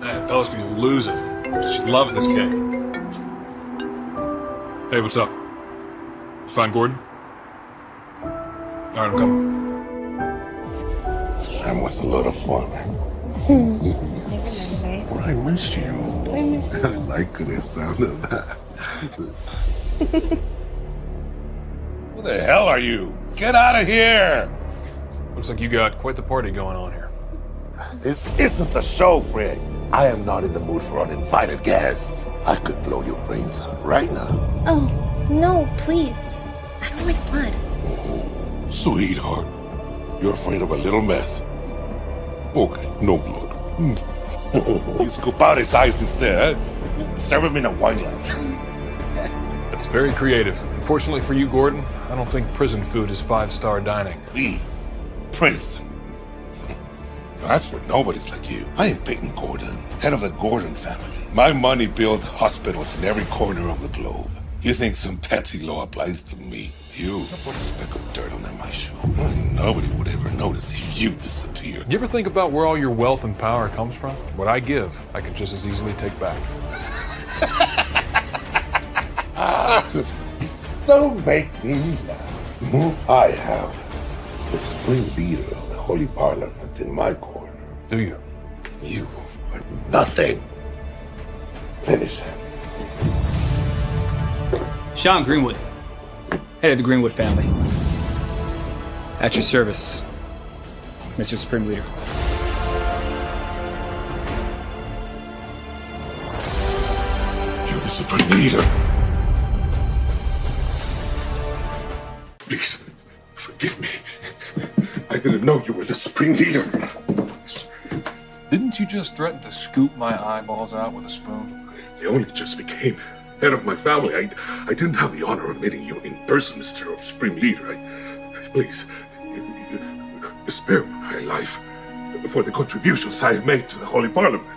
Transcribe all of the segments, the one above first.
Man, Bella's gonna lose it. She loves this cake. Hey, what's up? You find Gordon? Alright, I'm coming. This time was a lot of fun. I missed you. I miss you. I like the sound of that. Who the hell are you? Get out of here! Looks like you got quite the party going on here. This isn't a show, Fred. I am not in the mood for uninvited guests. I could blow your brains out right now. Oh, no, please. I don't like blood. Sweetheart, you're afraid of a little mess. Okay, no blood. You scoop out his eyes instead, huh? Serve him in a wine glass. That's very creative. Unfortunately for you, Gordon, I don't think prison food is 5-star dining. Me? Prison? That's for nobodies like you. I am Peyton Gordon, head of the Gordon family. My money built hospitals in every corner of the globe. You think some petty law applies to me? You put a speck of dirt under my shoe. Nobody would ever notice if you disappeared. You ever think about where all your wealth and power comes from? What I give, I can just as easily take back. Don't make me laugh. I have the supreme leader of the Holy Parliament in my corner. Do you? You are nothing. Finish him. Sean Greenwood, head of the Greenwood family. At your service, Mr. Supreme Leader. You're the supreme leader. Please, forgive me. I didn't know you were the supreme leader. Didn't you just threaten to scoop my eyeballs out with a spoon? I only just became head of my family. I didn't have the honor of meeting you in person, Mr. Supreme Leader. Please, you spare my life for the contributions I have made to the Holy Parliament.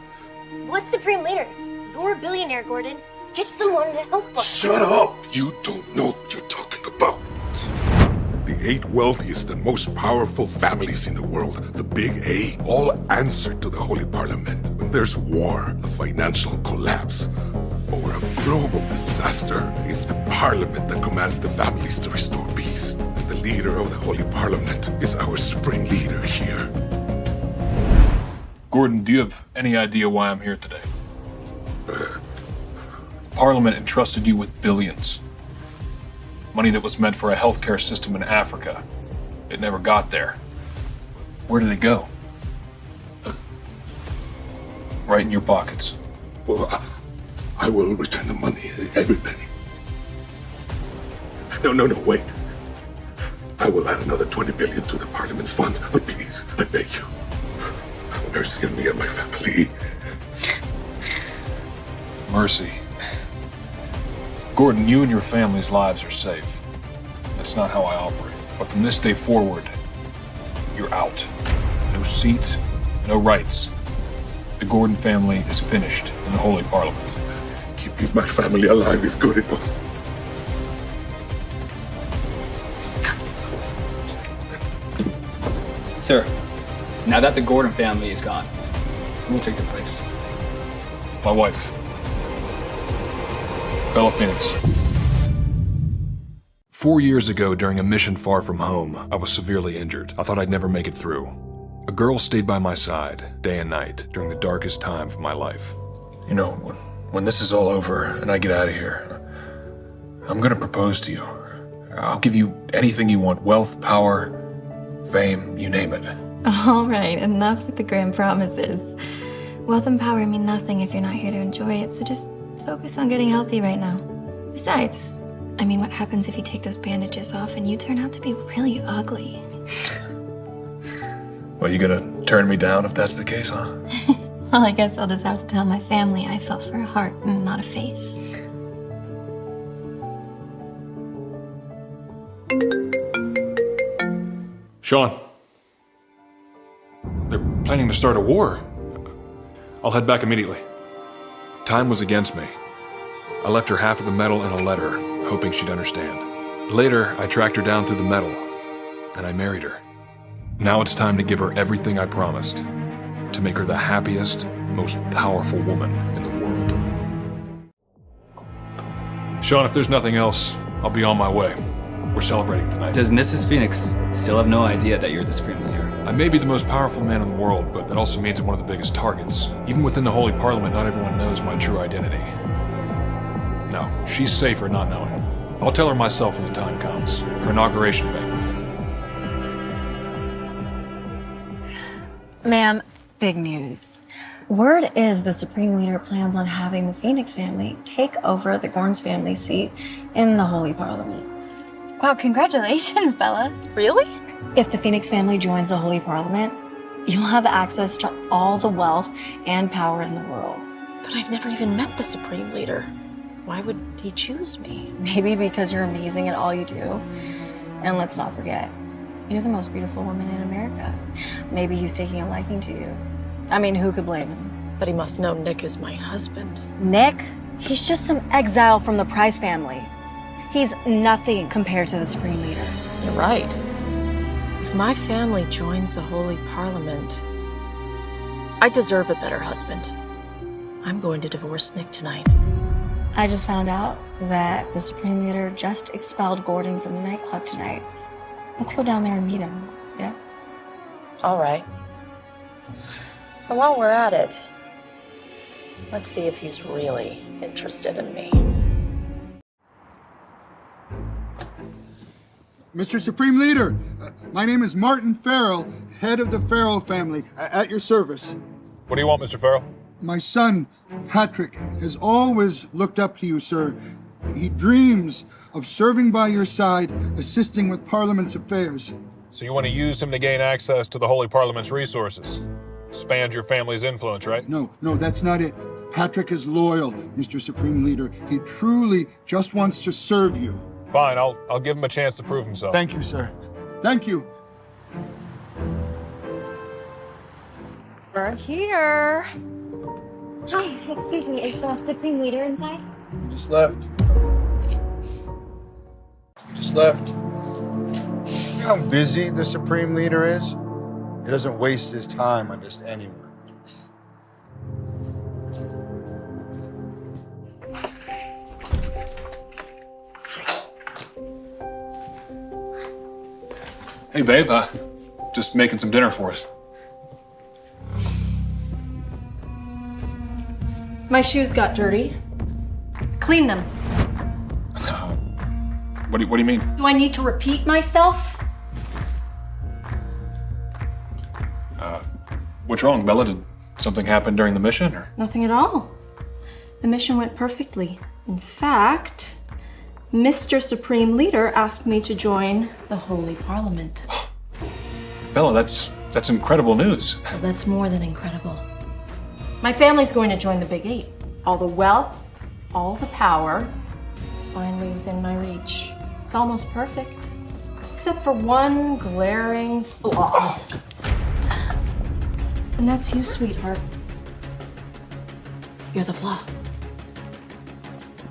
What Supreme Leader? You're a billionaire, Gordon. Get someone to help us. Shut up! You don't know what you're talking about. The 8 wealthiest and most powerful families in the world, the Big A, all answer to the Holy Parliament. When there's war, a financial collapse, or a global disaster, it's the Parliament that commands the families to restore peace. And the leader of the Holy Parliament is our supreme leader here. Gordon, do you have any idea why I'm here today? Parliament entrusted you with billions. Money that was meant for a healthcare system in Africa. It never got there. Where did it go? Right in your pockets. Well, I will return the money, every penny. No, wait. I will add another 20 billion to the Parliament's fund, but please, I beg you, have mercy on me and my family. Mercy. Gordon, you and your family's lives are safe. That's not how I operate. But from this day forward, you're out. No seat, no rights. The Gordon family is finished in the Holy Parliament. Keeping my family alive is good enough. Sir, now that the Gordon family is gone, who will take their place? My wife, Bella Phoenix. 4 years ago, during a mission far from home, I was severely injured. I thought I'd never make it through. A girl stayed by my side, day and night, during the darkest time of my life. You know, when this is all over and I get out of here, I'm gonna propose to you. I'll give you anything you want, wealth, power, fame, you name it. All right, enough with the grand promises. Wealth and power mean nothing if you're not here to enjoy it, so just focus on getting healthy right now. Besides, I mean, what happens if you take those bandages off and you turn out to be really ugly? Well, you gonna turn me down if that's the case, huh? Well, I guess I'll just have to tell my family I fell for a heart and not a face. Sean, they're planning to start a war. I'll head back immediately. Time was against me. I left her half of the medal in a letter, hoping she'd understand. Later, I tracked her down through the medal, and I married her. Now it's time to give her everything I promised, to make her the happiest, most powerful woman in the world. Sean, if there's nothing else, I'll be on my way. We're celebrating tonight. Does Mrs. Phoenix still have no idea that you're the Supreme Leader? I may be the most powerful man in the world, but that also means I'm one of the biggest targets. Even within the Holy Parliament, not everyone knows my true identity. No, she's safer not knowing. I'll tell her myself when the time comes. Her inauguration banquet. Ma'am, big news. Word is the Supreme Leader plans on having the Phoenix family take over the Garnes family seat in the Holy Parliament. Wow, congratulations, Bella. Really? If the Phoenix family joins the Holy Parliament, you'll have access to all the wealth and power in the world. But I've never even met the Supreme Leader. Why would he choose me? Maybe because you're amazing at all you do. And let's not forget, you're the most beautiful woman in America. Maybe he's taking a liking to you. I mean, who could blame him? But he must know Nick is my husband. Nick? He's just some exile from the Price family. He's nothing compared to the Supreme Leader. You're right. If my family joins the Holy Parliament, I deserve a better husband. I'm going to divorce Nick tonight. I just found out that the Supreme Leader just expelled Gordon from the nightclub tonight. Let's go down there and meet him, yeah? All right. And while we're at it, let's see if he's really interested in me. Mr. Supreme Leader, my name is Martin Farrell, head of the Farrell family, at your service. What do you want, Mr. Farrell? My son, Patrick, has always looked up to you, sir. He dreams of serving by your side, assisting with Parliament's affairs. So you want to use him to gain access to the Holy Parliament's resources? Expand your family's influence, right? No, that's not it. Patrick is loyal, Mr. Supreme Leader. He truly just wants to serve you. Fine, I'll give him a chance to prove himself. Thank you, sir. Thank you. We're here. Hi, excuse me, is the Supreme Leader inside? He just left. You know how busy the Supreme Leader is? He doesn't waste his time on just anyone. Hey, babe, just making some dinner for us. My shoes got dirty. Clean them. What do you mean? Do I need to repeat myself? What's wrong, Bella? Did something happen during the mission, or? Nothing at all. The mission went perfectly. In fact, Mr. Supreme Leader asked me to join the Holy Parliament. Bella, that's incredible news. Well, that's more than incredible. My family's going to join the Big Eight. All the wealth, all the power is finally within my reach. It's almost perfect, except for one glaring flaw. And that's you, sweetheart. You're the flaw.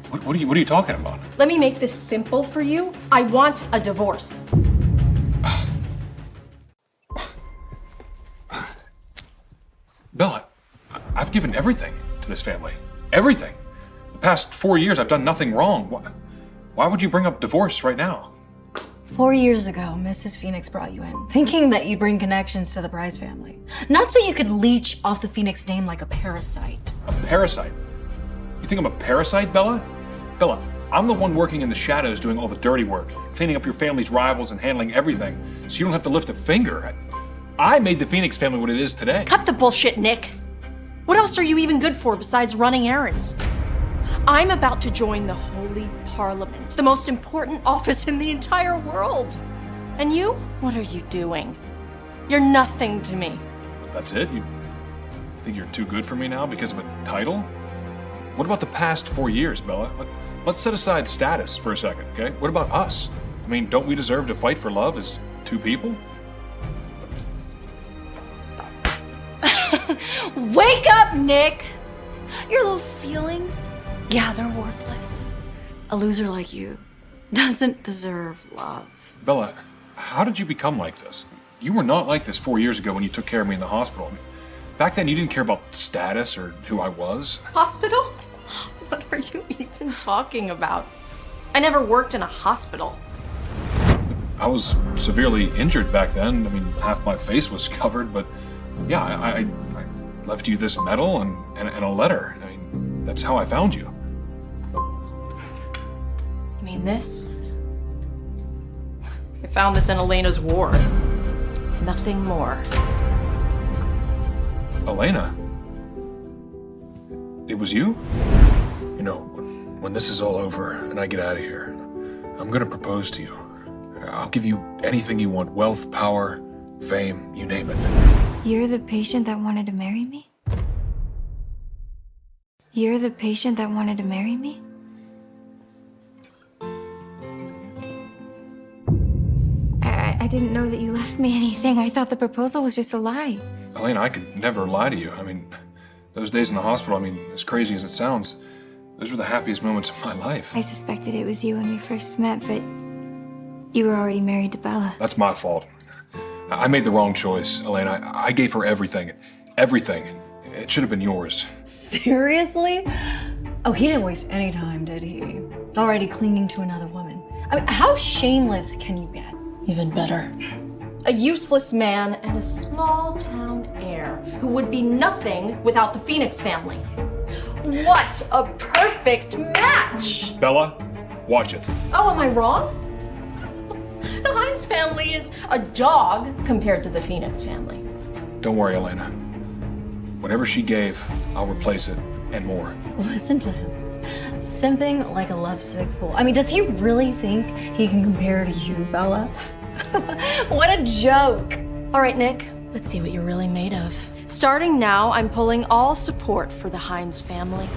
What are you talking about? Let me make this simple for you. I want a divorce. Bella, I've given everything to this family. Everything. The past 4 years, I've done nothing wrong. Why would you bring up divorce right now? 4 years ago, Mrs. Phoenix brought you in, thinking that you'd bring connections to the Price family. Not so you could leech off the Phoenix name like a parasite. A parasite? You think I'm a parasite, Bella? Bella, I'm the one working in the shadows doing all the dirty work, cleaning up your family's rivals and handling everything, so you don't have to lift a finger. I made the Phoenix family what it is today. Cut the bullshit, Nick. What else are you even good for besides running errands? I'm about to join the Holy Parliament, the most important office in the entire world. And you? What are you doing? You're nothing to me. That's it? You think you're too good for me now because of a title? What about the past 4 years, Bella? Let's set aside status for a second, okay? What about us? I mean, don't we deserve to fight for love as two people? Wake up, Nick! Your little feelings, yeah, they're worthless. A loser like you doesn't deserve love. Bella, how did you become like this? You were not like this 4 years ago when you took care of me in the hospital. I mean, Back then, you didn't care about status or who I was. Hospital? What are you even talking about? I never worked in a hospital. I was severely injured back then. I mean, half my face was covered, but yeah, I left you this medal and a letter. I mean, that's how I found you. You mean this? I found this in Elena's ward. Nothing more. Elena? It was you? You know, when this is all over and I get out of here, I'm gonna propose to you. I'll give you anything you want. Wealth, power, fame, you name it. You're the patient that wanted to marry me? You're the patient that wanted to marry me? I didn't know that you left me anything. I thought the proposal was just a lie. Elena, I could never lie to you. I mean, those days in the hospital, I mean, as crazy as it sounds, those were the happiest moments of my life. I suspected it was you when we first met, but you were already married to Bella. That's my fault. I made the wrong choice, Elena. I gave her everything. Everything. It should have been yours. Seriously? Oh, he didn't waste any time, did he? Already clinging to another woman. I mean, how shameless can you get? Even better. A useless man and a small town heir who would be nothing without the Phoenix family. What a perfect match! Bella, watch it. Oh, am I wrong? The Hines family is a dog compared to the Phoenix family. Don't worry, Elena. Whatever she gave, I'll replace it and more. Listen to him. Simping like a lovesick fool. I mean, does he really think he can compare to you, Bella? What a joke. All right, Nick, let's see what you're really made of. Starting now, I'm pulling all support for the Hines family.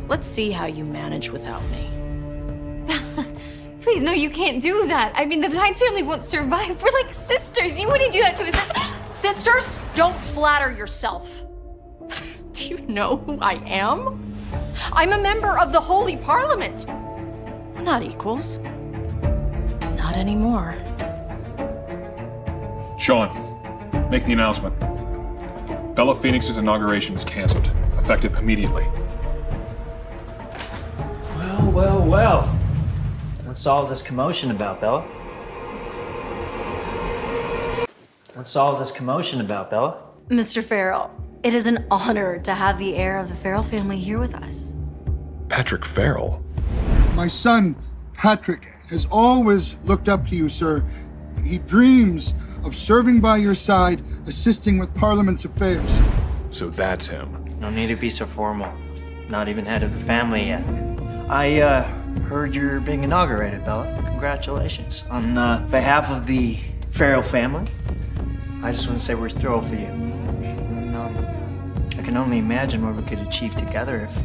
Let's see how you manage without me. Please, no, you can't do that. I mean, the Hines family won't survive. We're like sisters. You wouldn't do that to a sister. Sisters, don't flatter yourself. Do you know who I am? I'm a member of the Holy Parliament. We're not equals. Not anymore. Sean, make the announcement. Bella Phoenix's inauguration is canceled, effective immediately. Well. What's all this commotion about, Bella? What's all this commotion about, Bella? Mr. Farrell, it is an honor to have the heir of the Farrell family here with us. Patrick Farrell? My son, Patrick, has always looked up to you, sir. He dreams of serving by your side, assisting with Parliament's affairs. So that's him. No need to be so formal. Not even head of the family yet. I heard you're being inaugurated, Bella. Congratulations. On behalf of the Farrell family, I just want to say we're thrilled for you. And I can only imagine what we could achieve together if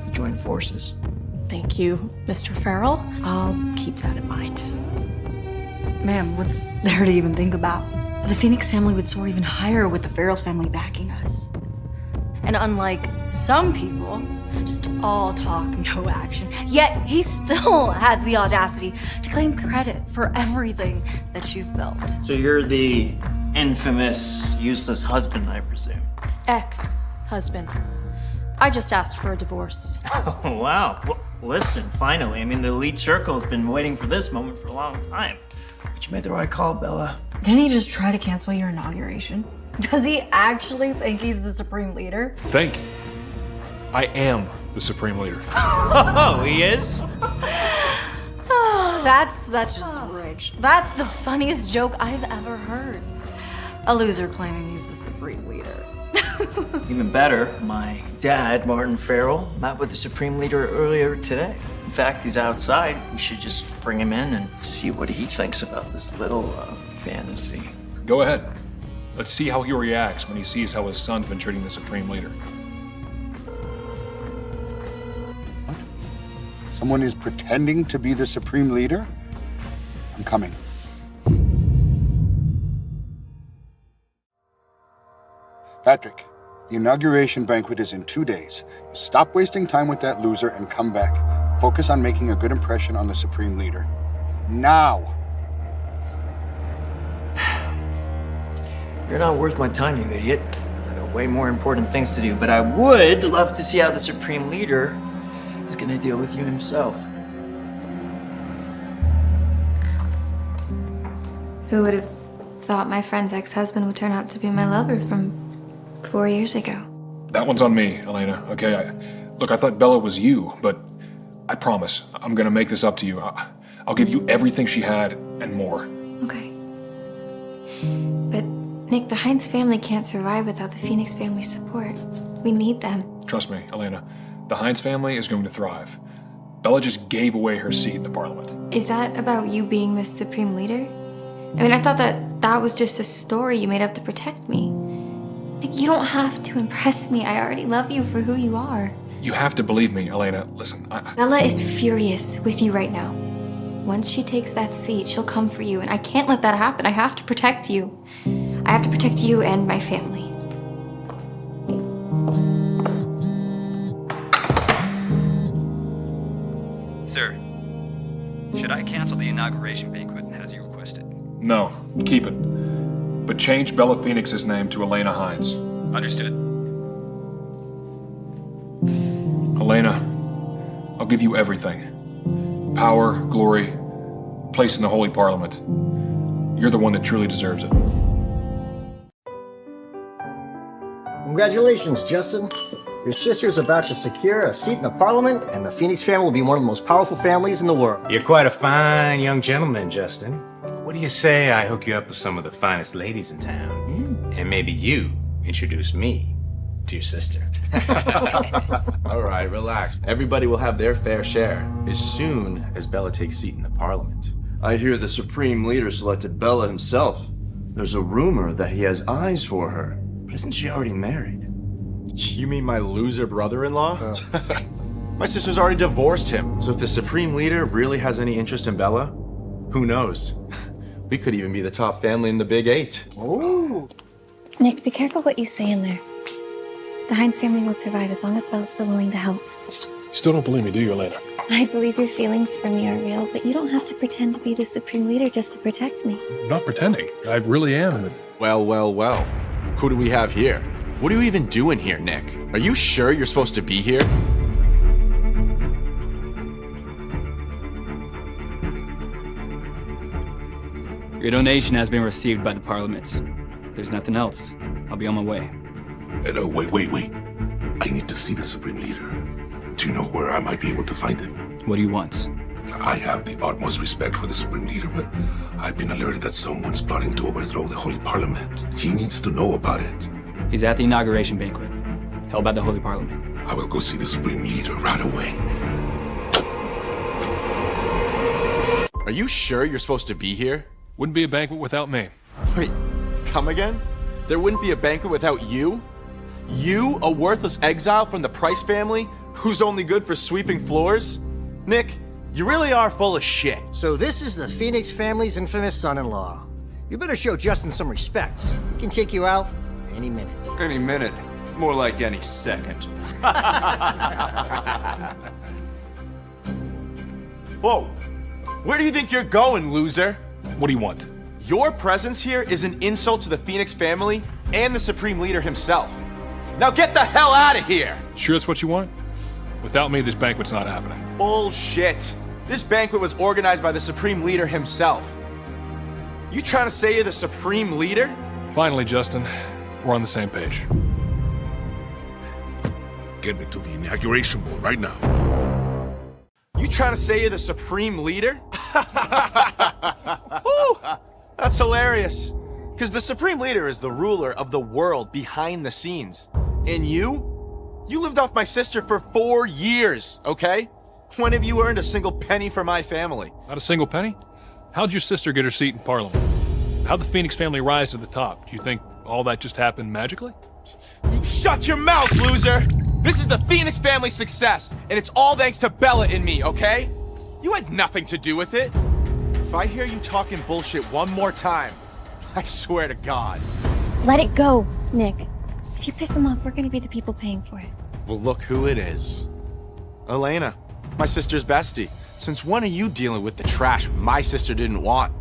we joined forces. Thank you, Mr. Farrell. I'll keep that in mind. Ma'am, what's there to even think about? The Phoenix family would soar even higher with the Farrell's family backing us. And unlike some people, just all talk, no action. Yet he still has the audacity to claim credit for everything that you've built. So you're the infamous, useless husband, I presume. Ex-husband. I just asked for a divorce. Oh, wow. Well, listen, finally. I mean, the elite circle has been waiting for this moment for a long time. But you made the right call, Bella. Didn't he just try to cancel your inauguration? Does he actually think he's the supreme leader? Think. I am the supreme leader. Oh, he is? That's just rich. That's the funniest joke I've ever heard. A loser claiming he's the supreme leader. Even better, my dad, Martin Farrell, met with the Supreme Leader earlier today. In fact, he's outside. We should just bring him in and see what he thinks about this little fantasy. Go ahead. Let's see how he reacts when he sees how his son's been treating the Supreme Leader. What? Someone is pretending to be the Supreme Leader? I'm coming. Patrick, the inauguration banquet is in 2 days. Stop wasting time with that loser and come back. Focus on making a good impression on the Supreme Leader. Now! You're not worth my time, you idiot. I know way more important things to do, but I would love to see how the Supreme Leader is gonna deal with you himself. Who would have thought my friend's ex-husband would turn out to be my lover from 4 years ago? That one's on me, Elena, okay? Look, I thought Bella was you, but I promise, I'm gonna make this up to you. I'll give you everything she had and more. Okay. But, Nick, the Hines family can't survive without the Phoenix family's support. We need them. Trust me, Elena, the Hines family is going to thrive. Bella just gave away her seat in the parliament. Is that about you being the Supreme Leader? I mean, I thought that was just a story you made up to protect me. Nick, you don't have to impress me. I already love you for who you are. You have to believe me, Elena. Listen, Bella is furious with you right now. Once she takes that seat, she'll come for you, and I can't let that happen. I have to protect you. I have to protect you and my family. Sir, should I cancel the inauguration banquet as you requested? No, keep it. But change Bella Phoenix's name to Elena Hines. Understood. Elena, I'll give you everything. Power, glory, place in the Holy Parliament. You're the one that truly deserves it. Congratulations, Justin. Your sister's about to secure a seat in the Parliament, and the Phoenix family will be one of the most powerful families in the world. You're quite a fine young gentleman, Justin. What do you say I hook you up with some of the finest ladies in town? And maybe you introduce me to your sister. All right, relax. Everybody will have their fair share as soon as Bella takes seat in the Parliament. I hear the Supreme Leader selected Bella himself. There's a rumor that he has eyes for her. But isn't she already married? You mean my loser brother-in-law? My sister's already divorced him. So if the Supreme Leader really has any interest in Bella, who knows? We could even be the top family in the Big Eight. Ooh. Nick, be careful what you say in there. The Hines family will survive as long as Bella's still willing to help. Still don't believe me, do you, Elena? I believe your feelings for me are real, but you don't have to pretend to be the Supreme Leader just to protect me. I'm not pretending. I really am. Well, well, well. Who do we have here? What are you even doing here, Nick? Are you sure you're supposed to be here? Your donation has been received by the parliaments. If there's nothing else, I'll be on my way. Wait. I need to see the Supreme Leader. Do you know where I might be able to find him? What do you want? I have the utmost respect for the Supreme Leader, but I've been alerted that someone's plotting to overthrow the Holy Parliament. He needs to know about it. He's at the inauguration banquet, held by the Holy Parliament. I will go see the Supreme Leader right away. Are you sure you're supposed to be here? Wouldn't be a banquet without me. Wait, come again? There wouldn't be a banquet without you? You, a worthless exile from the Price family, who's only good for sweeping floors? Nick, you really are full of shit. So this is the Phoenix family's infamous son-in-law. You better show Justin some respect. He can take you out any minute. Any minute. More like any second. Whoa! Where do you think you're going, loser? What do you want? Your presence here is an insult to the Phoenix family and the Supreme Leader himself. Now get the hell out of here! Sure that's what you want? Without me, this banquet's not happening. Bullshit. This banquet was organized by the Supreme Leader himself. You trying to say you're the Supreme Leader? Finally, Justin, we're on the same page. Get me to the inauguration board right now. You trying to say you're the Supreme Leader? Woo, that's hilarious. Because the Supreme Leader is the ruler of the world behind the scenes. And you lived off my sister for 4 years, okay? When have you earned a single penny for my family? Not a single penny? How'd your sister get her seat in Parliament? How'd the Phoenix family rise to the top? Do you think all that just happened magically? Shut your mouth, loser! This is the Phoenix family's success, and it's all thanks to Bella and me, okay? You had nothing to do with it. If I hear you talking bullshit one more time, I swear to God. Let it go, Nick. If you piss him off, we're gonna be the people paying for it. Well, look who it is. Elena, my sister's bestie. Since when are you dealing with the trash my sister didn't want?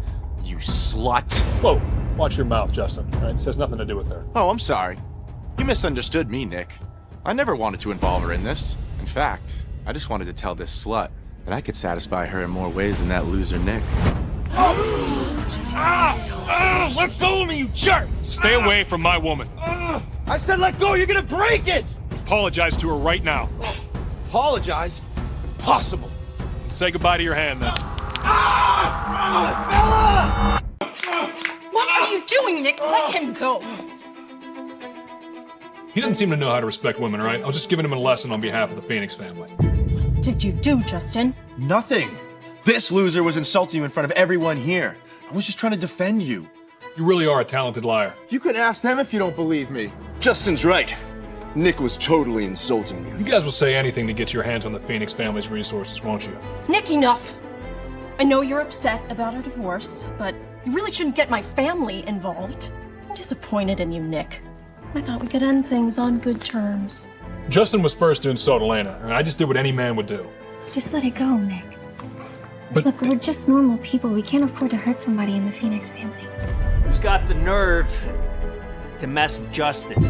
You slut. Whoa, watch your mouth, Justin. All right, this has nothing to do with her. Oh, I'm sorry. You misunderstood me, Nick. I never wanted to involve her in this. In fact, I just wanted to tell this slut that I could satisfy her in more ways than that loser Nick. Let go of me, you jerk! Stay away from my woman. I said let go, you're gonna break it! Apologize to her right now. Apologize? Impossible. And say goodbye to your hand, then. Bella! What are you doing, Nick? Let him go. He doesn't seem to know how to respect women, right? I was just giving him a lesson on behalf of the Phoenix family. What did you do, Justin? Nothing. This loser was insulting you in front of everyone here. I was just trying to defend you. You really are a talented liar. You can ask them if you don't believe me. Justin's right. Nick was totally insulting me. You guys will say anything to get your hands on the Phoenix family's resources, won't you? Nick, enough. I know you're upset about our divorce, but you really shouldn't get my family involved. I'm disappointed in you, Nick. I thought we could end things on good terms. Justin was first to insult Elena, and I just did what any man would do. Just let it go, Nick. But look, we're just normal people. We can't afford to hurt somebody in the Phoenix family. Who's got the nerve to mess with Justin?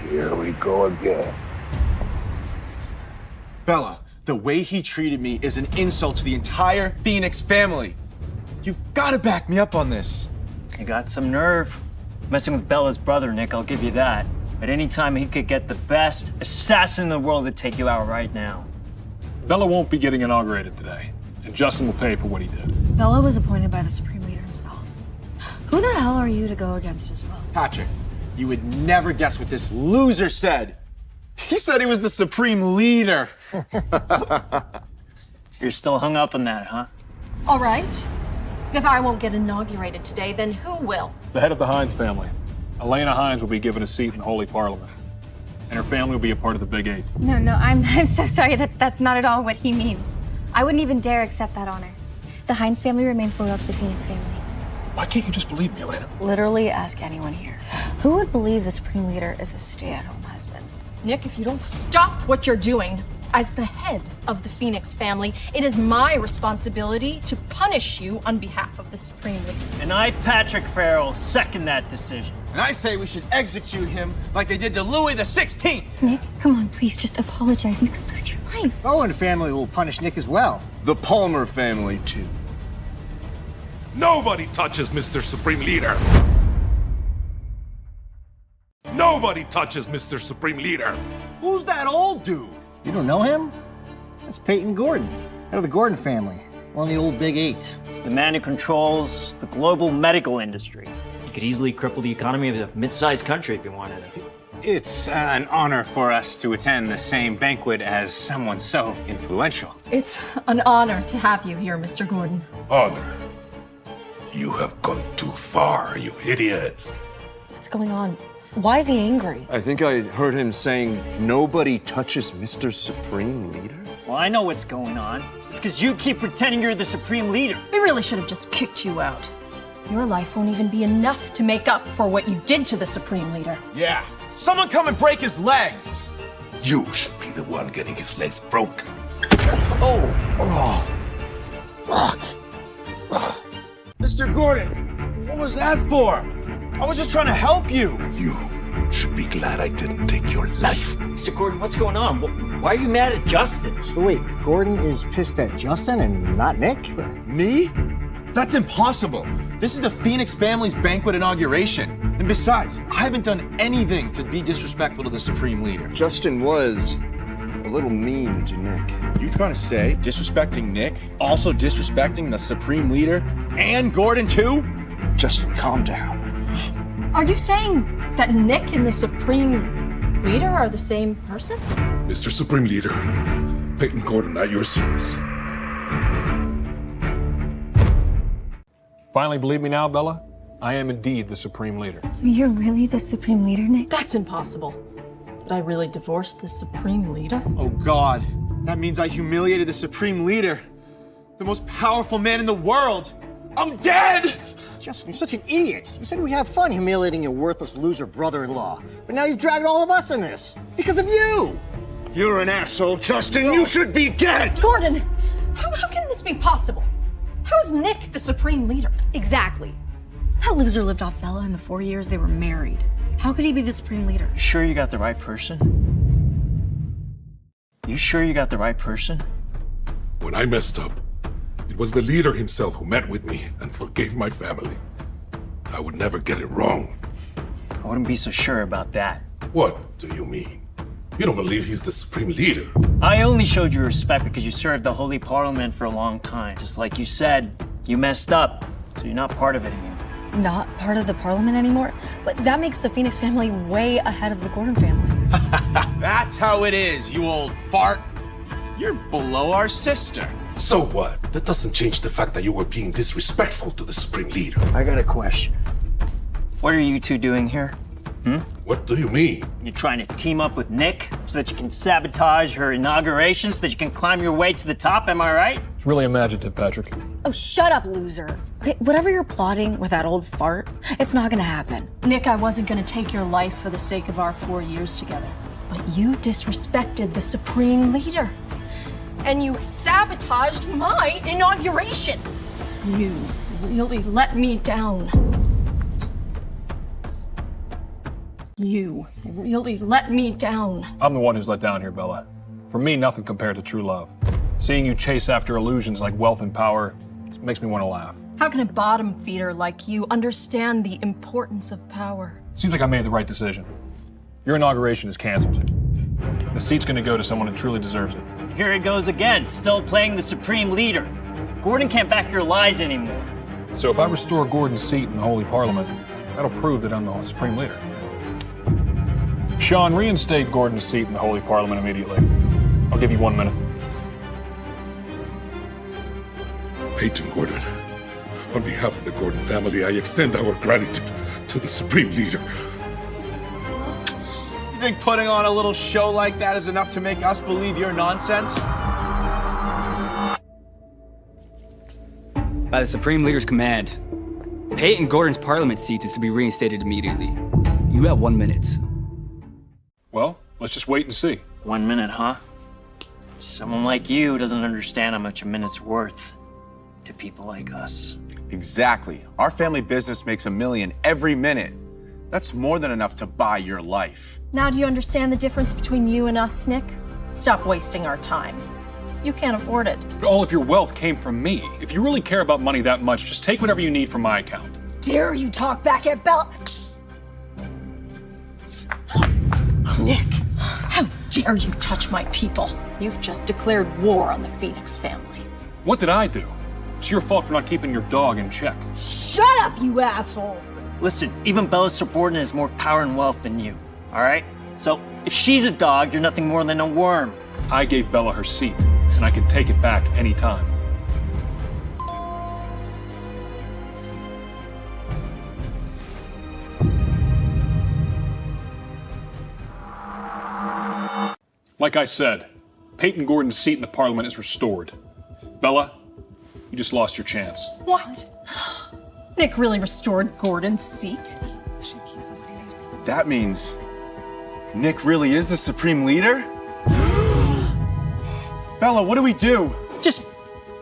Here we go again. Bella, the way he treated me is an insult to the entire Phoenix family. You've got to back me up on this. You got some nerve. Messing with Bella's brother, Nick, I'll give you that. But any time he could get the best assassin in the world to take you out right now. Bella won't be getting inaugurated today, and Justin will pay for what he did. Bella was appointed by the Supreme Leader himself. Who the hell are you to go against his will? Patrick, you would never guess what this loser said. He said he was the Supreme Leader. You're still hung up on that, huh? All right. If I won't get inaugurated today, then who will? The head of the Hines family. Elena Hines will be given a seat in the Holy Parliament, and her family will be a part of the Big Eight. No, I'm so sorry. That's not at all what he means. I wouldn't even dare accept that honor. The Hines family remains loyal to the Phoenix family. Why can't you just believe me, Elena? Literally ask anyone here. Who would believe the Supreme Leader is a stay-at-home husband? Nick, if you don't stop what you're doing, as the head of the Phoenix family, it is my responsibility to punish you on behalf of the Supreme Leader. And I, Patrick Farrell, second that decision. And I say we should execute him like they did to Louis XVI. Nick, come on, please, just apologize. You could lose your life. Owen family will punish Nick as well. The Palmer family, too. Nobody touches Mr. Supreme Leader. Nobody touches Mr. Supreme Leader. Who's that old dude? You don't know him? That's Peyton Gordon, head of the Gordon family, one of the old Big Eight. The man who controls the global medical industry. He could easily cripple the economy of a mid-sized country if he wanted to. It's an honor for us to attend the same banquet as someone so influential. It's an honor to have you here, Mr. Gordon. Honor. You have gone too far, you idiots. What's going on? Why is he angry? I think I heard him saying, nobody touches Mr. Supreme Leader? Well, I know what's going on. It's because you keep pretending you're the Supreme Leader. We really should have just kicked you out. Your life won't even be enough to make up for what you did to the Supreme Leader. Yeah. Someone come and break his legs. You should be the one getting his legs broken. Mr. Gordon, what was that for? I was just trying to help you. You should be glad I didn't take your life. Mr. Gordon, what's going on? Why are you mad at Justin? So wait, Gordon is pissed at Justin and not Nick? Me? That's impossible. This is the Phoenix family's banquet inauguration. And besides, I haven't done anything to be disrespectful to the Supreme Leader. Justin was a little mean to Nick. You trying to say disrespecting Nick, also disrespecting the Supreme Leader, and Gordon too? Justin, calm down. Are you saying that Nick and the Supreme Leader are the same person? Mr. Supreme Leader, Peyton Gordon at your service. Finally believe me now, Bella? I am indeed the Supreme Leader. So you're really the Supreme Leader, Nick? That's impossible. Did I really divorce the Supreme Leader? Oh God, that means I humiliated the Supreme Leader, the most powerful man in the world. I'm dead! Justin, you're such an idiot. You said we have fun humiliating your worthless loser brother-in-law. But now you've dragged all of us in this. Because of you! You're an asshole, Justin. You should be dead! Gordon, How can this be possible? How is Nick the supreme leader? Exactly. That loser lived off Bella in the 4 years they were married. How could he be the supreme leader? You sure you got the right person? You sure you got the right person? When I messed up, it was the leader himself who met with me and forgave my family. I would never get it wrong. I wouldn't be so sure about that. What do you mean? You don't believe he's the supreme leader? I only showed you respect because you served the Holy Parliament for a long time. Just like you said, you messed up, so you're not part of it anymore. Not part of the Parliament anymore? But that makes the Phoenix family way ahead of the Gordon family. That's how it is, you old fart. You're below our sister. So what? That doesn't change the fact that you were being disrespectful to the supreme leader. I got a question. What are you two doing here? What do you mean? You're trying to team up with Nick so that you can sabotage her inauguration so that you can climb your way to the top, am I right? It's really imaginative, Patrick. Oh, shut up, loser. Okay, whatever you're plotting with that old fart, it's not gonna happen. Nick, I wasn't gonna take your life for the sake of our 4 years together. But you disrespected the supreme leader. And you sabotaged my inauguration. You really let me down. You really let me down. I'm the one who's let down here, Bella. For me, nothing compared to true love. Seeing you chase after illusions like wealth and power just makes me want to laugh. How can a bottom feeder like you understand the importance of power? Seems like I made the right decision. Your inauguration is canceled. The seat's gonna go to someone who truly deserves it. Here it goes again, still playing the supreme leader. Gordon can't back your lies anymore. So if I restore Gordon's seat in the Holy Parliament, that'll prove that I'm the supreme leader. Sean, reinstate Gordon's seat in the Holy Parliament immediately. I'll give you 1 minute. Peyton Gordon, on behalf of the Gordon family, I extend our gratitude to the supreme leader. You think putting on a little show like that is enough to make us believe your nonsense? By the Supreme Leader's command, Peyton Gordon's Parliament seat is to be reinstated immediately. You have 1 minute. Well, let's just wait and see. 1 minute, huh? Someone like you doesn't understand how much a minute's worth to people like us. Exactly. Our family business makes $1 million every minute. That's more than enough to buy your life. Now do you understand the difference between you and us, Nick? Stop wasting our time. You can't afford it. But all of your wealth came from me. If you really care about money that much, just take whatever you need from my account. Dare you talk back at Bella? Nick, how dare you touch my people? You've just declared war on the Phoenix family. What did I do? It's your fault for not keeping your dog in check. Shut up, you asshole! Listen, even Bella's subordinate has more power and wealth than you, all right? So if she's a dog, you're nothing more than a worm. I gave Bella her seat, and I can take it back anytime. Like I said, Peyton Gordon's seat in the Parliament is restored. Bella, you just lost your chance. What? Nick really restored Gordon's seat? That means Nick really is the supreme leader? Bella, what do we do? Just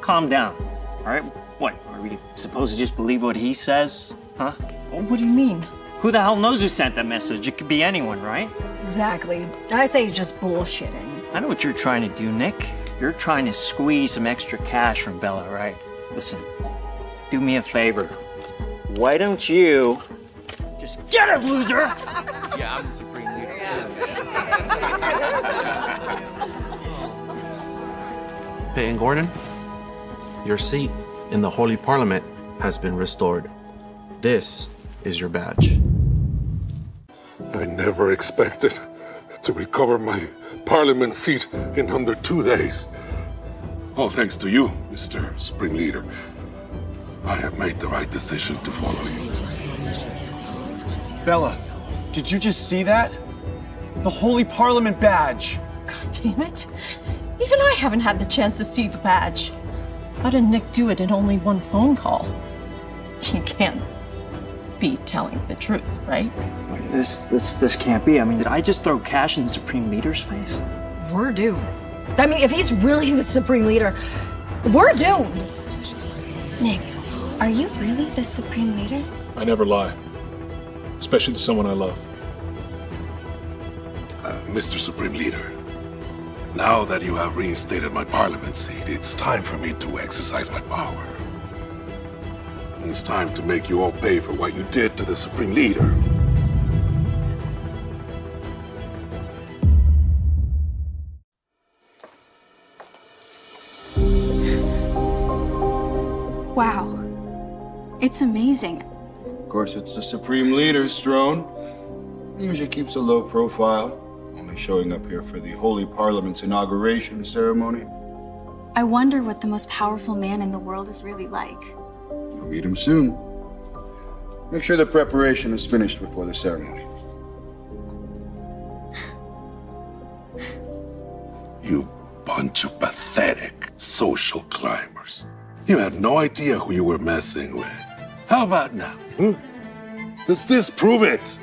calm down, all right? What, are we supposed to just believe what he says, huh? What do you mean? Who the hell knows who sent that message? It could be anyone, right? Exactly. I say he's just bullshitting. I know what you're trying to do, Nick. You're trying to squeeze some extra cash from Bella, right? Listen, do me a favor. Why don't you just get her, loser? Yeah, I'm the supreme leader. Peyton Gordon, your seat in the Holy Parliament has been restored. This is your badge. I never expected to recover my Parliament seat in under 2 days. All thanks to you, Mr. Supreme Leader. I have made the right decision to follow you. Bella, did you just see that? The Holy Parliament badge. God damn it. Even I haven't had the chance to see the badge. How did Nick do it in only 1 phone call? He can't be telling the truth, right? Wait, this can't be. I mean, did I just throw cash in the Supreme Leader's face? We're doomed. I mean, if he's really the supreme leader, We're doomed. Nick, are you really the Supreme Leader? I never lie. Especially to someone I love. Mr. Supreme Leader, now that you have reinstated my parliament seat, it's time for me to exercise my power. And it's time to make you all pay for what you did to the Supreme Leader. Wow. It's amazing. Of course, it's the Supreme Leader's throne. He usually keeps a low profile, only showing up here for the Holy Parliament's inauguration ceremony. I wonder what the most powerful man in the world is really like. You'll meet him soon. Make sure the preparation is finished before the ceremony. You bunch of pathetic social climbers. You had no idea who you were messing with. How about now? Does this prove it?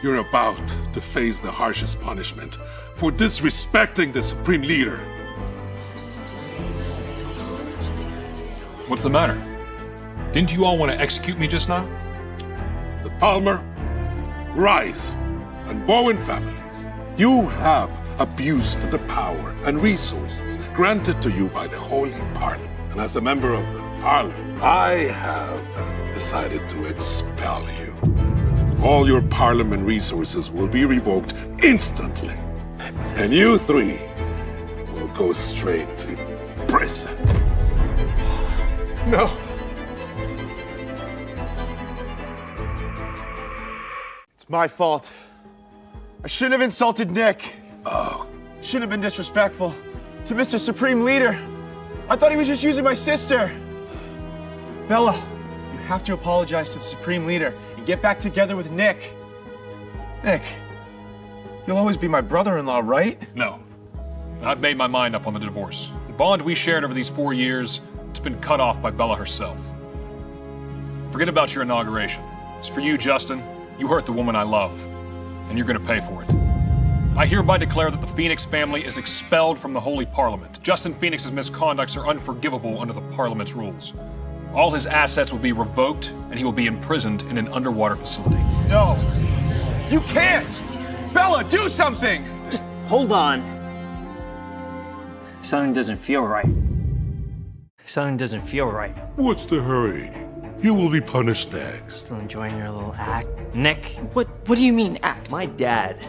You're about to face the harshest punishment for disrespecting the Supreme Leader. What's the matter? Didn't you all want to execute me just now? The Palmer, Rice, and Bowen families, you have abused the power and resources granted to you by the Holy Parliament. And as a member of the Parliament, I have decided to expel you. All your Parliament resources will be revoked instantly. And you three will go straight to prison. No. It's my fault. I shouldn't have insulted Nick. Oh. Shouldn't have been disrespectful to Mr. Supreme Leader. I thought he was just using my sister. Bella, you have to apologize to the Supreme Leader and get back together with Nick. Nick, you'll always be my brother-in-law, right? No. I've made my mind up on the divorce. The bond we shared over these 4 years, it's been cut off by Bella herself. Forget about your inauguration. It's for you, Justin. You hurt the woman I love, and you're gonna pay for it. I hereby declare that the Phoenix family is expelled from the Holy Parliament. Justin Phoenix's misconducts are unforgivable under the Parliament's rules. All his assets will be revoked, and he will be imprisoned in an underwater facility. No, you can't! Bella, do something! Just hold on. Something doesn't feel right. Something doesn't feel right. What's the hurry? You will be punished next. Still enjoying your little act? Nick? What do you mean, act? My dad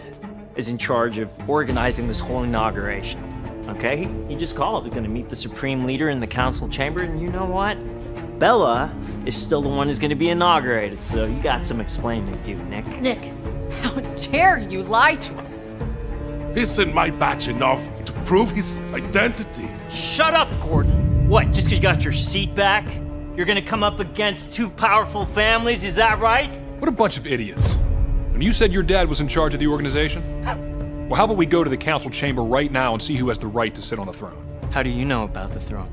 is in charge of organizing this whole inauguration, okay? He just called. He's gonna meet the Supreme Leader in the council chamber, and you know what? Bella is still the one who's gonna be inaugurated, so you got some explaining to do, Nick. Nick, how dare you lie to us? Isn't my badge enough to prove his identity? Shut up, Gordon. What, just because you got your seat back? You're gonna come up against two powerful families, is that right? What a bunch of idiots. When you said your dad was in charge of the organization? Well, how about we go to the council chamber right now and see who has the right to sit on the throne? How do you know about the throne?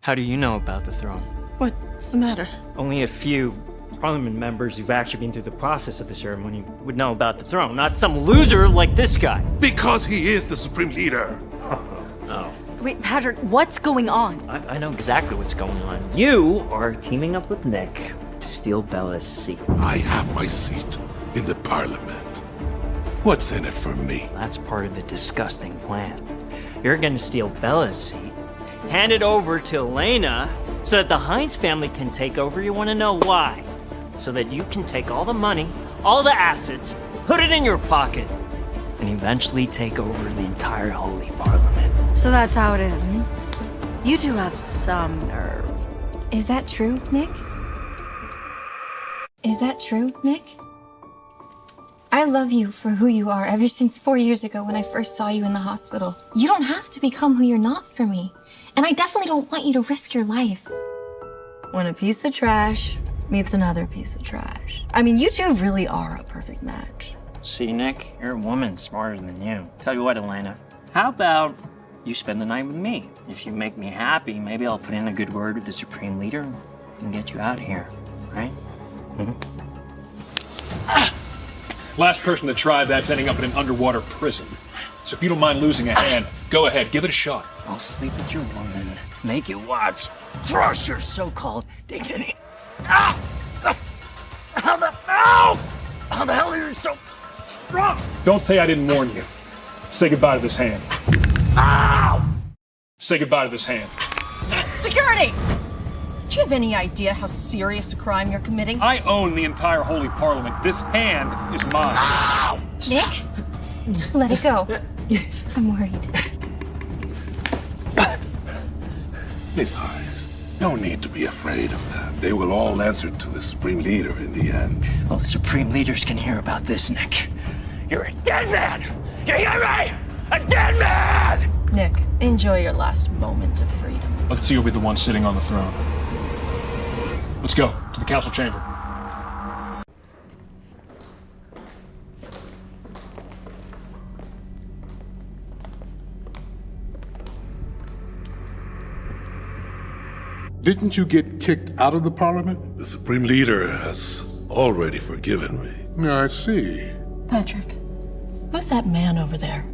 How do you know about the throne? What's the matter? Only a few Parliament members who've actually been through the process of the ceremony would know about the throne, not some loser like this guy. Because he is the Supreme Leader. Oh. Wait, Patrick, what's going on? I know exactly what's going on. You are teaming up with Nick to steal Bella's seat. I have my seat in the Parliament. What's in it for me? That's part of the disgusting plan. You're gonna steal Bella's seat, hand it over to Elena, so that the Hines family can take over. You wanna know why? So that you can take all the money, all the assets, put it in your pocket, and eventually take over the entire Holy Parliament. So that's how it is, hmm? You two have some nerve. Is that true, Nick? Is that true, Nick? I love you for who you are ever since 4 years ago when I first saw you in the hospital. You don't have to become who you're not for me. And I definitely don't want you to risk your life. When a piece of trash meets another piece of trash. I mean, you two really are a perfect match. See, Nick, you're a woman smarter than you. Tell you what, Elena, how about you spend the night with me? If you make me happy, maybe I'll put in a good word with the Supreme Leader and get you out of here, right? Last person to try that's ending up in an underwater prison. So if you don't mind losing a hand, go ahead, give it a shot. I'll sleep with your woman, make you watch, crush your so-called dignity. How the hell are you so strong? Don't say I didn't warn you. Say goodbye to this hand. Say goodbye to this hand. Security! Do you have any idea how serious a crime you're committing? I own the entire Holy Parliament. This hand is mine. Nick, let it go. I'm worried. Miss Hines, no need to be afraid of them. They will all answer to the Supreme Leader in the end. Oh, the Supreme Leaders can hear about this, Nick. You're a dead man! You hear me? A dead man! Nick, enjoy your last moment of freedom. Let's see who'll be the one sitting on the throne. Let's go to the council chamber. Didn't you get kicked out of the Parliament? The Supreme Leader has already forgiven me. I see. Patrick, who's that man over there?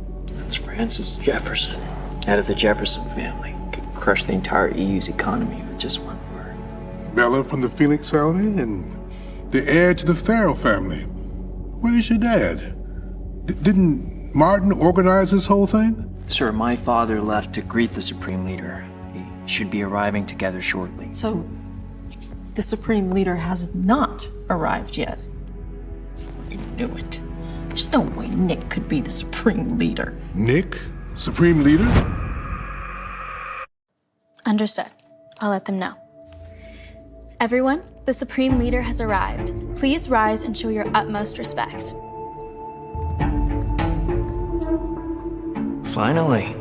It's Francis Jefferson, head of the Jefferson family. Could crush the entire EU's economy with just one word. Bella from the Phoenix family and the heir to the Farrell family. Where's your dad? Didn't Martin organize this whole thing? Sir, my father left to greet the Supreme Leader. He should be arriving together shortly. So, the Supreme Leader has not arrived yet. I knew it. There's no way Nick could be the Supreme Leader. Nick? Supreme Leader? Understood. I'll let them know. Everyone, the Supreme Leader has arrived. Please rise and show your utmost respect. Finally.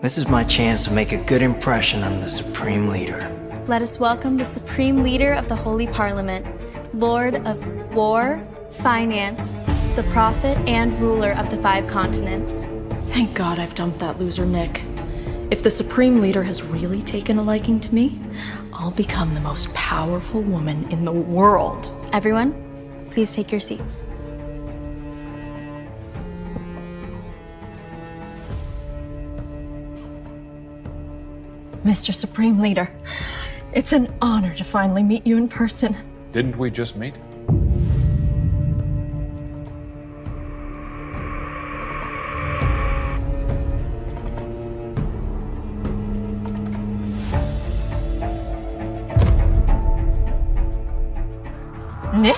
This is my chance to make a good impression on the Supreme Leader. Let us welcome the Supreme Leader of the Holy Parliament, Lord of War, Finance, the Prophet, and ruler of the 5 continents. Thank God I've dumped that loser Nick. If the Supreme Leader has really taken a liking to me, I'll become the most powerful woman in the world. Everyone, please take your seats. Mr. Supreme Leader, it's an honor to finally meet you in person. Didn't we just meet? Nick?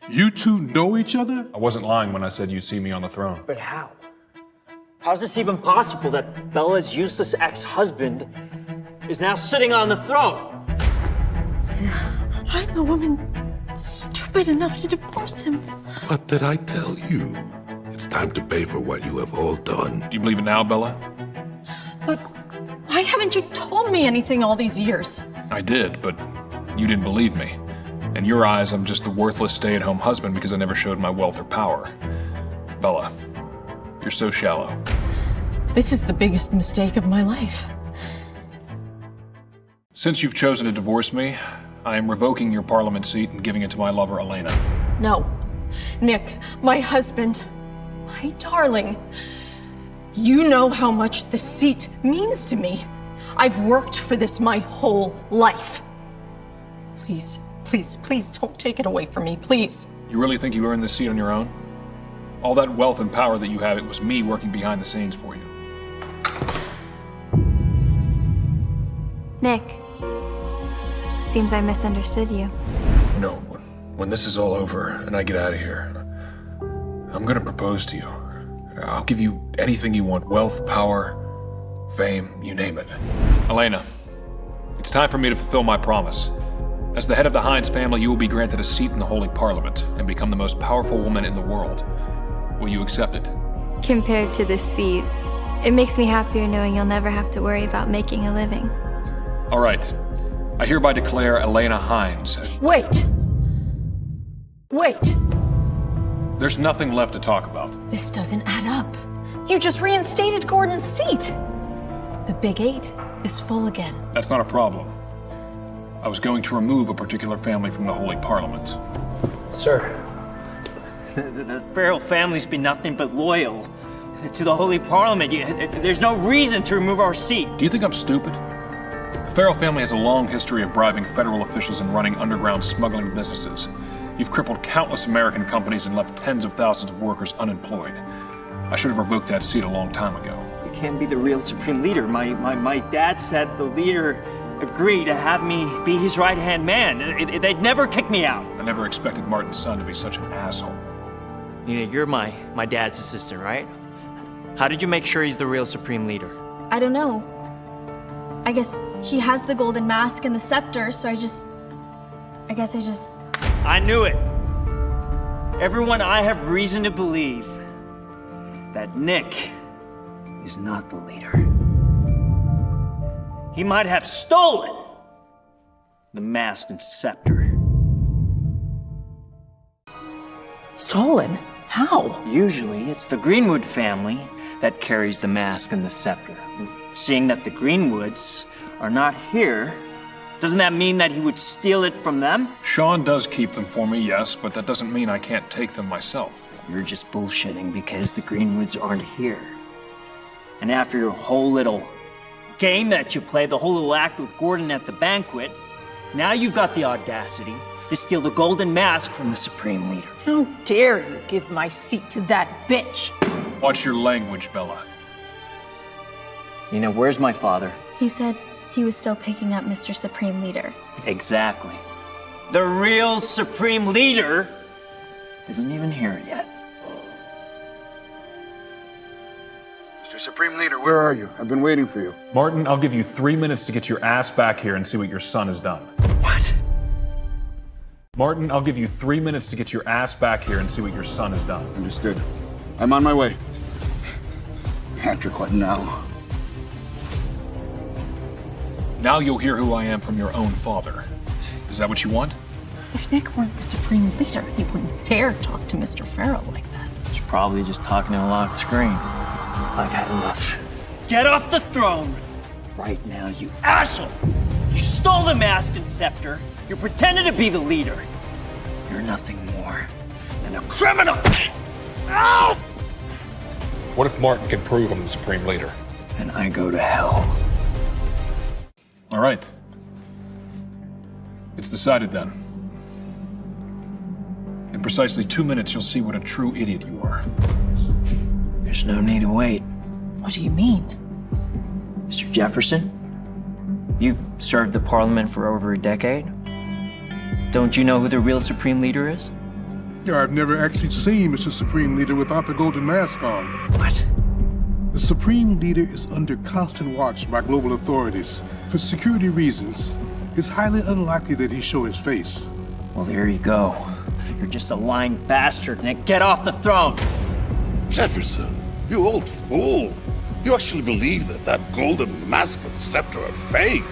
You two know each other? I wasn't lying when I said you'd see me on the throne. But how? How's this even possible that Bella's useless ex-husband is now sitting on the throne? I'm the woman stupid enough to divorce him. What did I tell you? It's time to pay for what you have all done. Do you believe it now, Bella? But why haven't you told me anything all these years? I did, but you didn't believe me. In your eyes, I'm just the worthless stay-at-home husband because I never showed my wealth or power. Bella, you're so shallow. This is the biggest mistake of my life. Since you've chosen to divorce me, I am revoking your parliament seat and giving it to my lover, Elena. No. Nick, my husband, my darling. You know how much this seat means to me. I've worked for this my whole life. Please, please, please don't take it away from me, please. You really think you earned this seat on your own? All that wealth and power that you have, it was me working behind the scenes for you. Nick, seems I misunderstood you. You know, when this is all over and I get out of here, I'm gonna propose to you. I'll give you anything you want. Wealth, power, fame, you name it. Elena, it's time for me to fulfill my promise. As the head of the Hines family, you will be granted a seat in the Holy Parliament and become the most powerful woman in the world. Will you accept it? Compared to this seat, it makes me happier knowing you'll never have to worry about making a living. All right. I hereby declare Elena Hines. Wait! Wait! There's nothing left to talk about. This doesn't add up. You just reinstated Gordon's seat. The Big 8 is full again. That's not a problem. I was going to remove a particular family from the Holy Parliament. Sir, The Farrell family's been nothing but loyal to the Holy Parliament. There's no reason to remove our seat. Do you think I'm stupid? The Farrell family has a long history of bribing federal officials and running underground smuggling businesses. You've crippled countless American companies and left tens of thousands of workers unemployed. I should have revoked that seat a long time ago. You can't be the real supreme leader. My dad said the leader agreed to have me be his right-hand man. They'd never kick me out. I never expected Martin's son to be such an asshole. Nina, you're my dad's assistant, right? How did you make sure he's the real supreme leader? I don't know. I guess he has the golden mask and the scepter, so I guess I just... I knew it. Everyone, I have reason to believe that Nick is not the leader. He might have stolen the mask and scepter. Stolen? How? Usually, it's the Greenwood family that carries the mask and the scepter. Seeing that the Greenwoods are not here, doesn't that mean that he would steal it from them? Sean does keep them for me, yes, but that doesn't mean I can't take them myself. You're just bullshitting because the Greenwoods aren't here. And after your whole little game that you played, the whole little act with Gordon at the banquet, now you've got the audacity to steal the golden mask from the Supreme Leader. How dare you give my seat to that bitch? Watch your language, Bella. Nina, where's my father? He said he was still picking up Mr. Supreme Leader. Exactly. The real Supreme Leader isn't even here yet. Mr. Supreme Leader, where are you? I've been waiting for you. Martin, I'll give you 3 minutes to get your ass back here and see what your son has done. What? Martin, I'll give you 3 minutes to get your ass back here and see what your son has done. Understood. I'm on my way. Patrick, what now? Now you'll hear who I am from your own father. Is that what you want? If Nick weren't the Supreme Leader, he wouldn't dare talk to Mr. Farrell like that. He's probably just talking to a locked screen. I've had enough. Get off the throne right now, you asshole! You stole the mask and scepter. You're pretending to be the leader. You're nothing more than a criminal! Ow! What if Martin can prove I'm the Supreme Leader? And I go to hell. All right. It's decided then. In precisely 2 minutes, you'll see what a true idiot you are. There's no need to wait. What do you mean? Mr. Jefferson, you've served the Parliament for over a decade. Don't you know who the real Supreme Leader is? Yeah, I've never actually seen Mr. Supreme Leader without the golden mask on. What? The Supreme Leader is under constant watch by global authorities. For security reasons, it's highly unlikely that he show his face. Well, there you go. You're just a lying bastard, Nick. Get off the throne! Jefferson, you old fool. You actually believe that that golden mask and scepter are fake.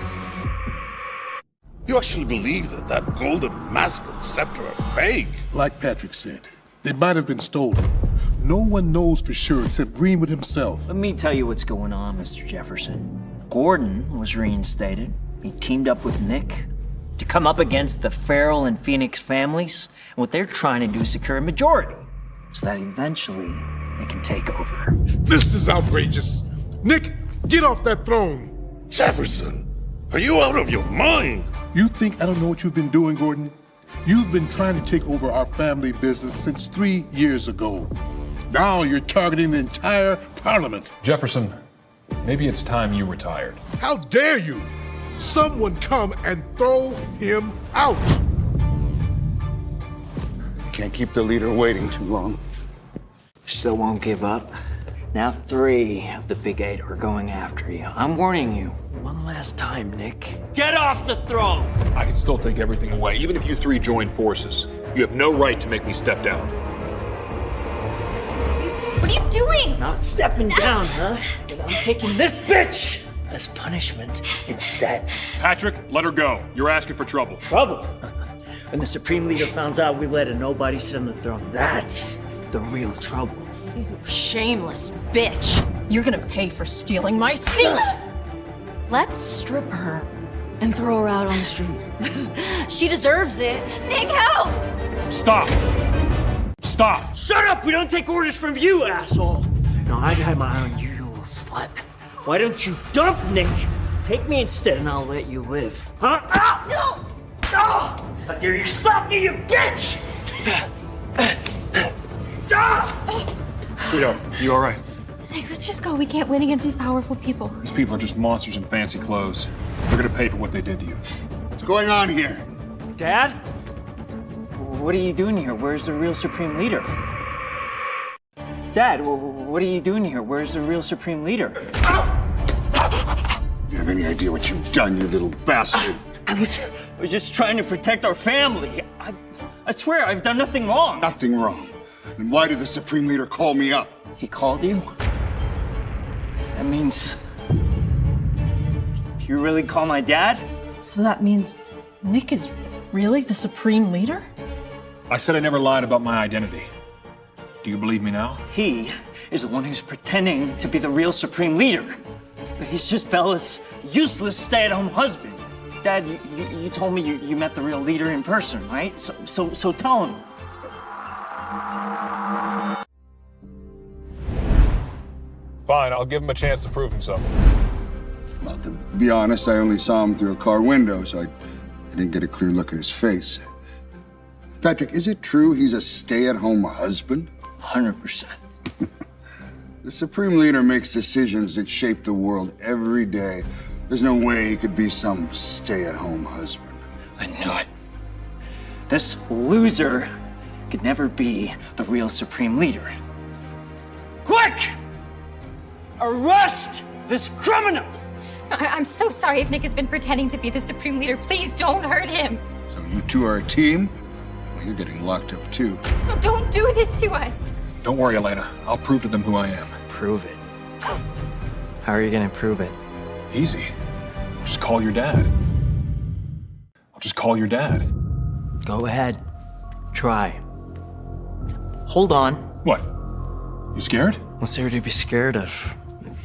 You actually believe that that golden mask and scepter are fake. Like Patrick said, they might have been stolen. No one knows for sure except Greenwood himself. Let me tell you what's going on, Mr. Jefferson. Gordon was reinstated. He teamed up with Nick to come up against the Farrell and Phoenix families. And what they're trying to do is secure a majority so that eventually they can take over. This is outrageous. Nick, get off that throne. Jefferson, are you out of your mind? You think I don't know what you've been doing, Gordon? You've been trying to take over our family business since 3 years ago. Now you're targeting the entire Parliament. Jefferson, maybe it's time you retired. How dare you? Someone come and throw him out. You can't keep the leader waiting too long. Still won't give up. Now 3 of the big 8 are going after you. I'm warning you. One last time, Nick. Get off the throne! I can still take everything away, even if you 3 join forces. You have no right to make me step down. What are you doing? Not stepping down, huh? But I'm taking this bitch as punishment instead. Patrick, let her go. You're asking for trouble. Trouble? When the Supreme Leader finds out we let a nobody sit on the throne, that's the real trouble. You shameless bitch. You're gonna pay for stealing my seat. Let's strip her and throw her out on the street. She deserves it. Nick, help! Stop! Stop! Shut up! We don't take orders from you, asshole! No, I'd have my eye on you, you little slut. Why don't you dump Nick? Take me instead and I'll let you live. Huh? Ah! No! Ah! How dare you slap me, you bitch! Sweetheart, you all right? Nick, let's just go. We can't win against these powerful people. These people are just monsters in fancy clothes. They're gonna pay for what they did to you. What's going on here? Dad? What are you doing here? Where's the real Supreme Leader? Dad, what are you doing here? Where's the real Supreme Leader? You have any idea what you've done, you little bastard? I was just trying to protect our family. I swear, I've done nothing wrong. Nothing wrong. Then why did the Supreme Leader call me up? He called you? That means... You really call my dad? So that means Nick is really the Supreme Leader? I said I never lied about my identity. Do you believe me now? He is the one who's pretending to be the real Supreme Leader. But he's just Bella's useless stay-at-home husband. Dad, you told me you met the real leader in person, right? So tell him. Fine, I'll give him a chance to prove himself. Well, to be honest, I only saw him through a car window, so I didn't get a clear look at his face. Patrick, is it true he's a stay-at-home husband? 100%. The Supreme Leader makes decisions that shape the world every day. There's no way he could be some stay-at-home husband. I knew it. This loser could never be the real Supreme Leader. Quick! Arrest this criminal! I'm so sorry if Nick has been pretending to be the Supreme Leader. Please don't hurt him. So you two are a team? Well, you're getting locked up too. No, don't do this to us. Don't worry, Elena. I'll prove to them who I am. Prove it? How are you gonna prove it? Easy. Just call your dad. I'll just call your dad. Go ahead. Try. Hold on. What? You scared? What's there to be scared of?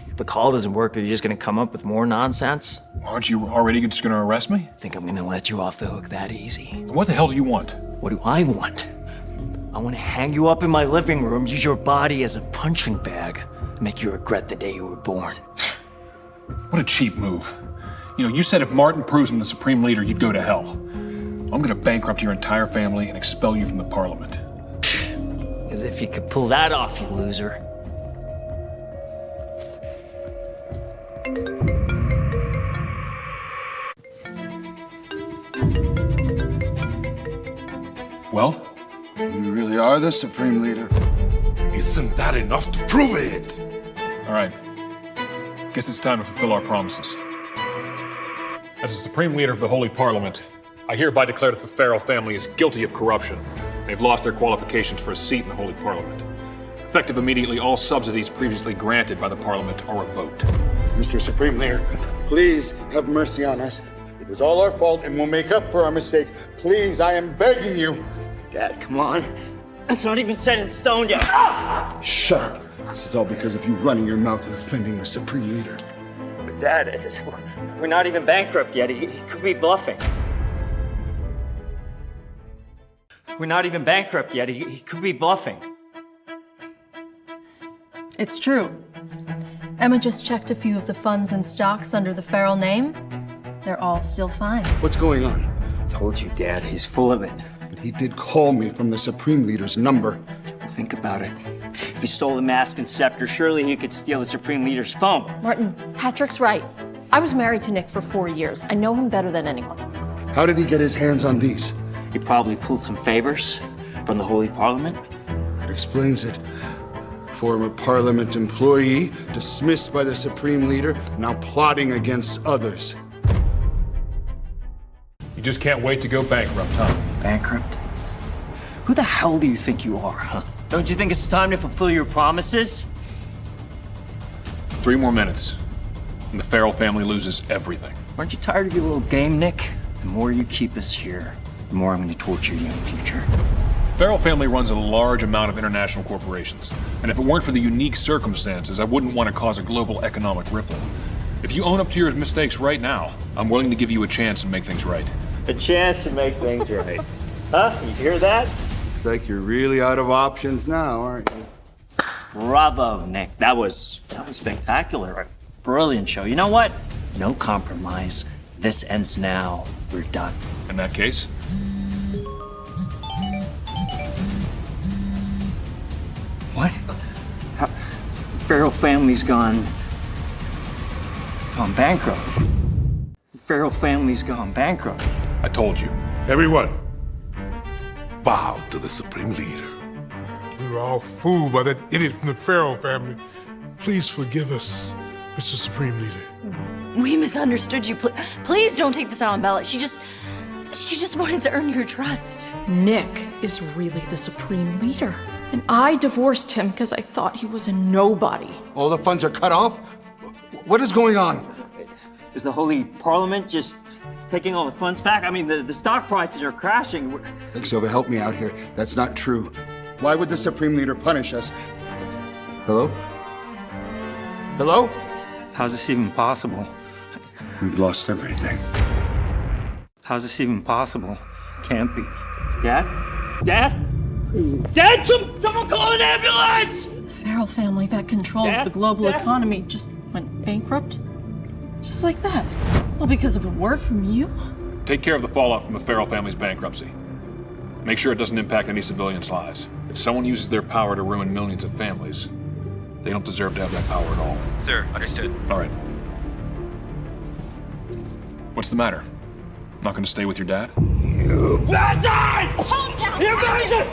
If the call doesn't work, are you just gonna come up with more nonsense? Aren't you already just gonna arrest me? Think I'm gonna let you off the hook that easy? What the hell do you want? What do I want? I want to hang you up in my living room, use your body as a punching bag, and make you regret the day you were born. What a cheap move. You know, you said if Martin proves him the Supreme Leader, you'd go to hell. I'm gonna bankrupt your entire family and expel you from the Parliament. As if you could pull that off, you loser. Well? You really are the Supreme Leader. Isn't that enough to prove it? All right. Guess it's time to fulfill our promises. As the Supreme Leader of the Holy Parliament, I hereby declare that the Farrell family is guilty of corruption. They've lost their qualifications for a seat in the Holy Parliament. Effective immediately, all subsidies previously granted by the Parliament are revoked. Mr. Supreme Leader, please have mercy on us. It was all our fault and we'll make up for our mistakes. Please, I am begging you. Dad, come on. It's not even set in stone yet. Ah! Shut up. This is all because of you running your mouth and offending the Supreme Leader. But Dad, we're not even bankrupt yet. He could be bluffing. We're not even bankrupt yet. He could be bluffing. It's true. Emma just checked a few of the funds and stocks under the Farrell name. They're all still fine. What's going on? Told you, Dad. He's full of it. But he did call me from the Supreme Leader's number. Think about it. If he stole the mask and scepter, surely he could steal the Supreme Leader's phone. Martin, Patrick's right. I was married to Nick for 4 years. I know him better than anyone. How did he get his hands on these? He probably pulled some favors from the Holy Parliament. That explains it. Former Parliament employee, dismissed by the Supreme Leader, now plotting against others. You just can't wait to go bankrupt, huh? Bankrupt? Who the hell do you think you are, huh? Don't you think it's time to fulfill your promises? 3 more minutes, and the Farrell family loses everything. Aren't you tired of your little game, Nick? The more you keep us here, the more I'm going to torture you in the future. The Farrell family runs a large amount of international corporations, and if it weren't for the unique circumstances, I wouldn't want to cause a global economic ripple. If you own up to your mistakes right now, I'm willing to give you a chance and make things right. A chance to make things right. Huh? You hear that? Looks like you're really out of options now, aren't you? Bravo, Nick. That was spectacular. A brilliant show. You know what? No compromise. This ends now. We're done. In that case? What? Farrell family's gone bankrupt. The Farrell family's gone bankrupt. I told you. Everyone, bow to the Supreme Leader. We were all fooled by that idiot from the Farrell family. Please forgive us, Mr. Supreme Leader. We misunderstood you. Please don't take this out on Bella. She just wanted to earn your trust. Nick is really the supreme leader. And I divorced him because I thought he was a nobody. All the funds are cut off? What is going on? Is the Holy Parliament just taking all the funds back? I mean, the stock prices are crashing. Look, Silva, help me out here. That's not true. Why would the Supreme Leader punish us? Hello? Hello? How's this even possible? We've lost everything. How's this even possible? Can't be. Dad? Dad? Dad, someone call an ambulance! The Farrell family that controls the global economy just went bankrupt. Just like that. All because of a word from you? Take care of the fallout from the Farrell family's bankruptcy. Make sure it doesn't impact any civilians' lives. If someone uses their power to ruin millions of families, they don't deserve to have that power at all. Sir, understood. All right. What's the matter? Not gonna stay with your dad? You bastard! Calm down! You bastard!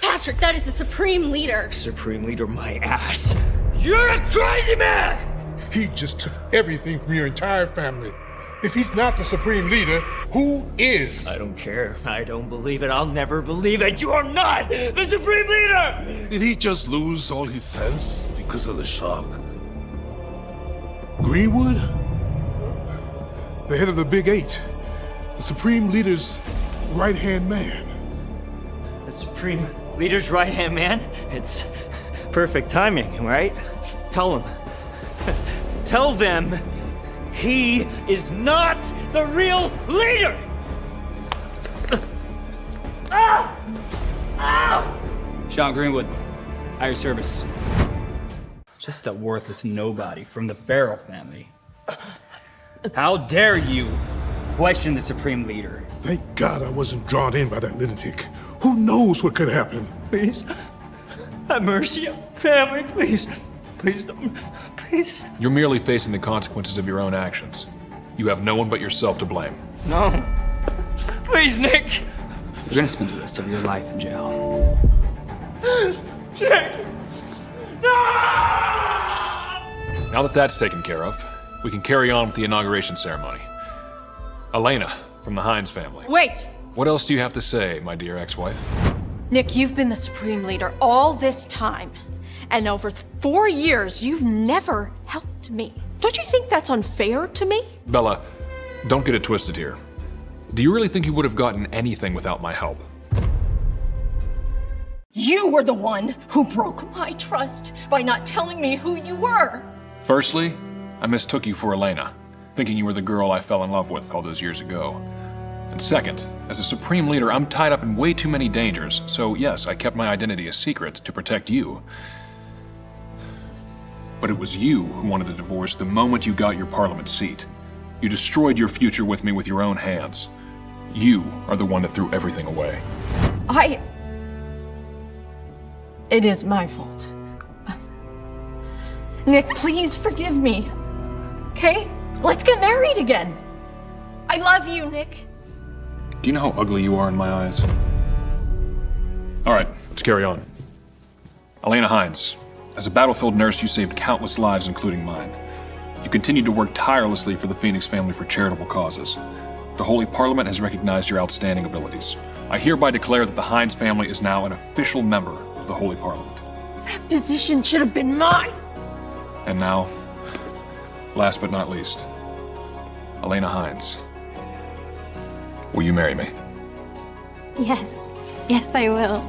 Patrick, that is the Supreme Leader. Supreme Leader, my ass. You're a crazy man! He just took everything from your entire family. If he's not the Supreme Leader, who is? I don't care. I don't believe it. I'll never believe it. You are not the Supreme Leader! Did he just lose all his sense because of the shock? Greenwood? The head of the Big Eight. The Supreme Leader's right-hand man. The Supreme Leader's right-hand man? It's perfect timing, right? Tell him. Tell them he is not the real leader! Ah! Ow! Sean Greenwood, at your service. Just a worthless nobody from the Farrell family. How dare you question the Supreme Leader? Thank God I wasn't drawn in by that lunatic. Who knows what could happen? Please, have mercy on family, please. Please don't, please. You're merely facing the consequences of your own actions. You have no one but yourself to blame. No. Please, Nick. You're gonna spend the rest of your life in jail. Nick! No! Now that that's taken care of, we can carry on with the inauguration ceremony. Elena, from the Hines family. Wait! What else do you have to say, my dear ex-wife? Nick, you've been the Supreme Leader all this time. And over 4 years, you've never helped me. Don't you think that's unfair to me? Bella, don't get it twisted here. Do you really think you would have gotten anything without my help? You were the one who broke my trust by not telling me who you were. Firstly, I mistook you for Elena, thinking you were the girl I fell in love with all those years ago. And second, as a Supreme Leader, I'm tied up in way too many dangers, so yes, I kept my identity a secret to protect you. But it was you who wanted the divorce the moment you got your parliament seat. You destroyed your future with me with your own hands. You are the one that threw everything away. It is my fault. Nick, please forgive me. Okay? Let's get married again. I love you, Nick. Do you know how ugly you are in my eyes? All right, let's carry on. Elena Hines, as a battlefield nurse, you saved countless lives, including mine. You continued to work tirelessly for the Phoenix family for charitable causes. The Holy Parliament has recognized your outstanding abilities. I hereby declare that the Hines family is now an official member of the Holy Parliament. That position should have been mine. And now, last but not least, Elena Hines. Will you marry me? Yes. Yes, I will.